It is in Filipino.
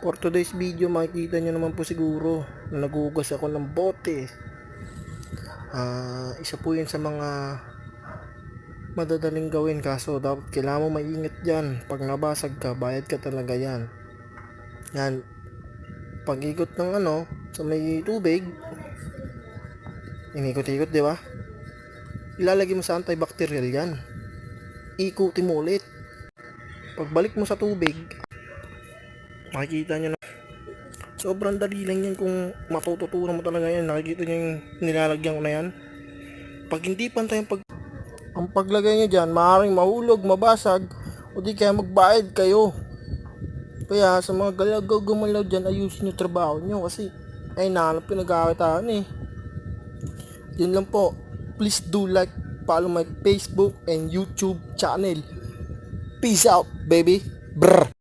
For today's video, makikita nyo naman po siguro na nagugas ako ng bote. Isa po yun sa mga madadaling gawin, kaso dapat kailangan mo maingat dyan. Pag nabasag ka, bayad ka talaga yan. Yan, pag-ikot ng sa may tubig, inikot-ikot, di ba? Ilalagay mo sa antibacterial yan. Ikutin mo ulit. Pagbalik mo sa tubig, makikita nyo na sobrang dali lang yan kung matututunan mo talaga yan. Nakikita nyo yung nilalagyan ko na yan. Pag hindi pantay ang paglagay nyo dyan, maaaring mahulog, mabasag, o di kaya magbayad kayo. Kaya sa mga galagaw gumalaw dyan, ayusin nyo trabaho nyo kasi ay nahanap pinagkakitaan eh. Yun lang po. Please do like, follow my Facebook and YouTube channel. Peace out, baby. Brr.